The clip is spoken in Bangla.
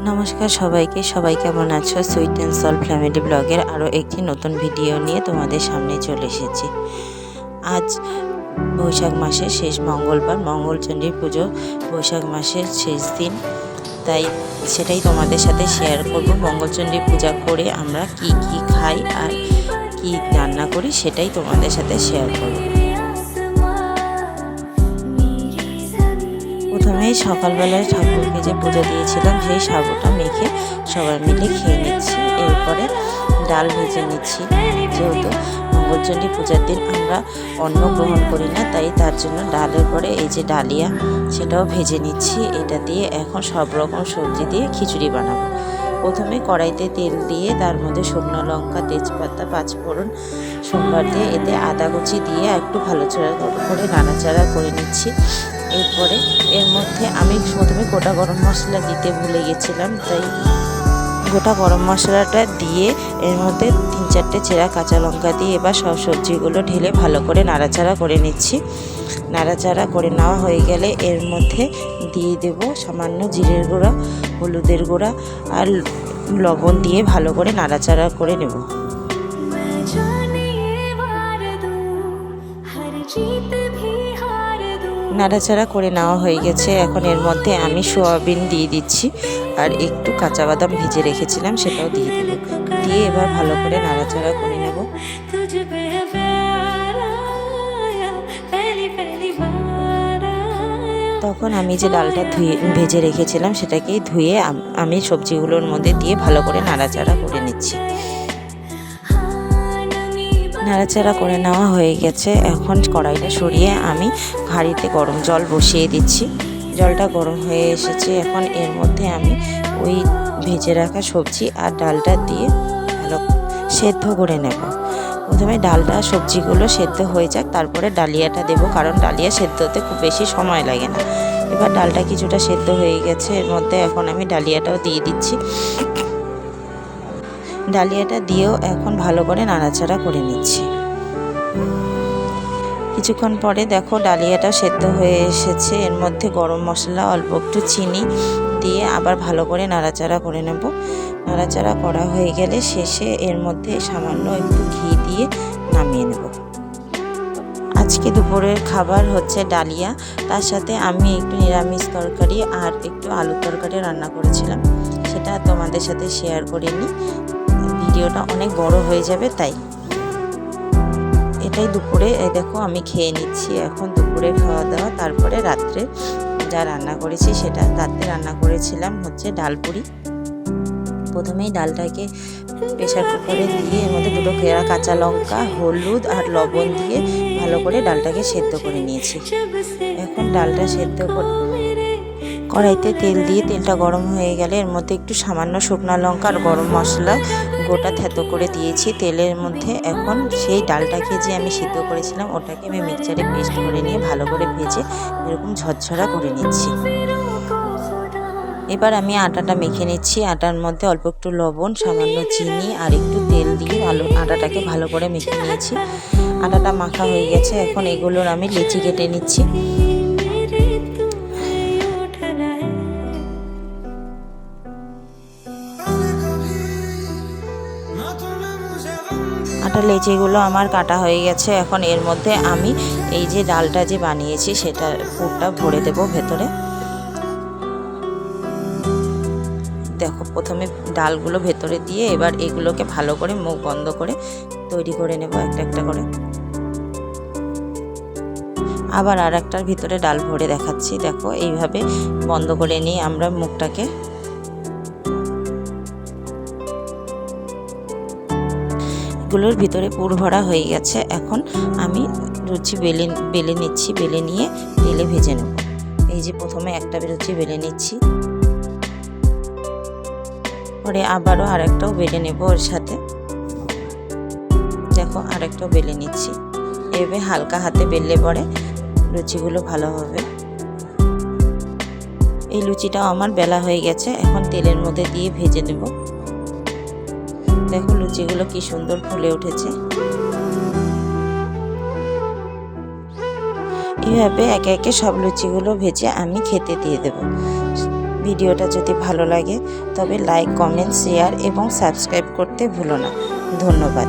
নমস্কার সবাইকে, সবাই কেমন আছো? সুইট অ্যান্ড সল্ট ফ্যামিলি ব্লগের আরও একটি নতুন ভিডিও নিয়ে তোমাদের সামনে চলে এসেছি। আজ বৈশাখ মাসের শেষ মঙ্গলবার, মঙ্গলচণ্ডী পুজো বৈশাখ মাসের শেষ দিন, তাই সেটাই তোমাদের সাথে শেয়ার করব। মঙ্গলচণ্ডী পূজা করে আমরা কি কি খাই আর কি রান্না করি সেটাই তোমাদের সাথে শেয়ার করব। প্রথমেই সকালবেলায় ঠাকুরকে যে পুজো দিয়েছিলাম সেই সাবুটা মেখে সবাই মিলে খেয়ে নিচ্ছি। এরপরে ডাল ভেজে নিচ্ছি। যেহেতু মঙ্গলচণ্ডী পূজার দিন আমরা অন্ন গ্রহণ করি না, তাই তার জন্য ডালের পরে এই যে ডালিয়া সেটাও ভেজে নিচ্ছি। এটা দিয়ে এখন সব রকম সবজি দিয়ে খিচুড়ি বানাবো। প্রথমে কড়াইতে তেল দিয়ে তার মধ্যে শুকনো লঙ্কা, তেজপাতা, পাঁচফোড়ন সোমবার দিয়ে এতে আদা কুচি দিয়ে একটু ভালো করে নাড়াচাড়া করে নিচ্ছি। এরপরে এর মধ্যে আমি প্রথমে গোটা গরম মশলা দিতে ভুলে গেছিলাম, তাই গোটা গরম মশলাটা দিয়ে এর মধ্যে 3-4টে চেরা কাঁচা লঙ্কা দিয়ে এবার সব সবজিগুলো ঢেলে ভালো করে নাড়াচাড়া করে নিচ্ছি। নাড়াচাড়া করে নেওয়া হয়ে গেলে এর মধ্যে দিয়ে দেব সামান্য জিরের গুঁড়া, হলুদের গুঁড়া আর লবণ দিয়ে ভালো করে নাড়াচাড়া করে নেব। নাড়াচাড়া করে নেওয়া হয়ে গেছে। এখন এর মধ্যে আমি সোয়াবিন দিয়ে দিচ্ছি আর একটু কাঁচা বাদাম ভেজে রেখেছিলাম সেটাও দিয়ে দেব। দিয়ে এবার ভালো করে নাড়াচাড়া করে নেব। তখন আমি যে ডালটা ভেজে রেখেছিলাম সেটাকেই ধুয়ে আমি সবজিগুলোর মধ্যে দিয়ে ভালো করে নাড়াচাড়া করে নিচ্ছি। নাড়াচাড়া করে নেওয়া হয়ে গেছে। এখন কড়াইটা সরিয়ে আমি হাঁড়িতে গরম জল বসিয়ে দিচ্ছি। জলটা গরম হয়ে এসেছে। এখন এর মধ্যে আমি ওই ভেজে রাখা সবজি আর ডালটা দিয়ে ভালো সেদ্ধ করে নেব। প্রথমে ডালটা সবজিগুলো সেদ্ধ হয়ে যাক, তারপরে ডালিয়াটা দেব, কারণ ডালিয়া সেদ্ধ হতে খুব বেশি সময় লাগে না। এবার ডালটা কিছুটা সেদ্ধ হয়ে গেছে। এর মধ্যে এখন আমি ডালিয়াটাও দিয়ে দিচ্ছি। ডালিয়াটা দিয়েও এখন ভালো করে নাড়াচাড়া করে নিচ্ছি। কিছুক্ষণ পরে দেখো ডালিয়াটা সেদ্ধ হয়ে এসেছে। এর মধ্যে গরম মশলা, অল্প একটু চিনি দিয়ে আবার ভালো করে নাড়াচাড়া করে নেব। নাড়াচাড়া করা হয়ে গেলে শেষে এর মধ্যে সামান্য একটু ঘি দিয়ে নামিয়ে নেব। আজকে দুপুরের খাবার হচ্ছে ডালিয়া, তার সাথে আমি একটু নিরামিষ তরকারি আর একটু আলুর তরকারি রান্না করেছিলাম, সেটা তোমাদের সাথে শেয়ার করিনি। ভিডিওটা অনেক বড় হয়ে যাবে, তাই এটাই দুপুরে দেখো আমি খেয়ে নিচ্ছি। এখন দুপুরে খাওয়া দাওয়া, তারপরে রাত্রে যা রান্না করেছি সেটা। রাত্রে রান্না করেছিলাম হচ্ছে ডাল পুরি। প্রথমেই ডালটাকে প্রেসার কুকারে দিয়ে এর মধ্যে 2 কেরা কাঁচা লঙ্কা, হলুদ আর লবণ দিয়ে ভালো করে ডালটাকে সেদ্ধ করে নিয়েছি। এখন ডালটা সেদ্ধ করে কড়াইতে তেল দিয়ে তেলটা গরম হয়ে গেলে এর মধ্যে একটু সামান্য শুকনো লঙ্কা আর গরম মশলা গোটা থেতো করে দিয়েছি তেলের মধ্যে। এখন সেই ডালটাকে যে আমি সিদ্ধ করেছিলাম ওটাকে আমি মিক্সচারে পেস্ট করে নিয়ে ভালো করে ভেজে এরকম ঝরঝরা করে নিচ্ছি। এবার আমি আটাটা মেখে নিচ্ছি। আটার মধ্যে অল্প একটু লবণ, সামান্য চিনি আর একটু তেল দিয়ে আটাটাকে ভালো করে মেখে নিয়েছি। আটাটা মাখা হয়ে গেছে। এখন এগুলোর আমি লেচি কেটে নিচ্ছি। আটা লেচিগুলো আমার কাটা হয়ে গেছে। এখন এর মধ্যে আমি এই যে ডালটা যে বানিয়েছি সেটা পুরটা ভরে দেব ভেতরে। দেখো প্রথমে ডালগুলো ভেতরে দিয়ে এবার এগুলোকে ভালো করে মুখ বন্ধ করে তৈরি করে নেব একটা একটা করে। আবার আর একটার ভিতরে ডাল ভরে দেখাচ্ছি। দেখো এইভাবে বন্ধ করে নিয়ে আমরা মুখটাকে গুলোর ভিতরে পুর ভরা হয়ে গেছে। এখন আমি লুচি বেলে নিচ্ছি। বেলে নিয়ে তেলে ভেজে নেব। এই যে প্রথমে একটা লুচি বেলে নিচ্ছি, পরে আবারও আরেকটাও বেলে নেব ওর সাথে। দেখো আরেকটাও বেলে নিচ্ছি। এভাবে হালকা হাতে বেললে পরে লুচিগুলো ভালো হবে। এই লুচিটাও আমার বেলা হয়ে গেছে। এখন তেলের মধ্যে দিয়ে ভেজে নেব। দেখো লুচিগুলো কি সুন্দর ফুলে উঠেছে। এইভাবে একে একে সব লুচিগুলো ভেজে আমি খেতে দিয়ে দেব। ভিডিওটা যদি ভালো লাগে তবে লাইক, কমেন্ট, শেয়ার এবং সাবস্ক্রাইব করতে ভুলো না। ধন্যবাদ।